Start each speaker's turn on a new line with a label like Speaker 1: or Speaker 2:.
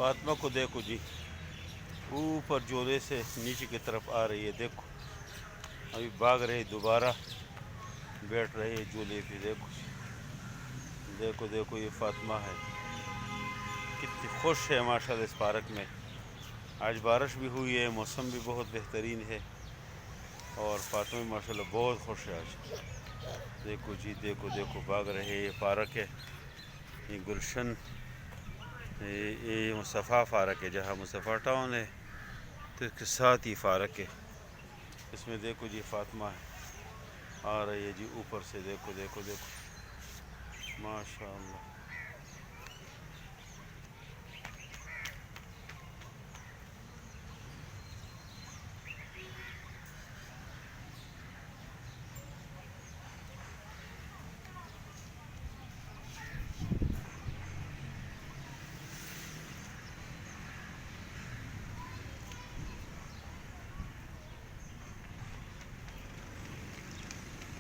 Speaker 1: فاطمہ کو دیکھو جی، اوپر جھولے سے نیچے کی طرف آ رہی ہے، دیکھو ابھی بھاگ رہی، دوبارہ بیٹھ رہی ہے جھولے پہ، دیکھو دیکھو دیکھو یہ فاطمہ ہے، کتنی خوش ہے ماشاءاللہ اس پارک میں۔ آج بارش بھی ہوئی ہے، موسم بھی بہت بہترین ہے، اور فاطمہ ماشاءاللہ بہت خوش ہے آج۔ دیکھو جی، دیکھو دیکھو بھاگ رہے، یہ پارک ہے، یہ گلشن، یہ مصطفیٰ پارک ہے، جہاں مصطفیٰ ٹاؤن ہے تو اس کے ساتھ ہی پارک ہے۔ اس میں دیکھو جی فاطمہ ہے، آ رہی ہے جی اوپر سے، دیکھو دیکھو دیکھو ماشاءاللہ۔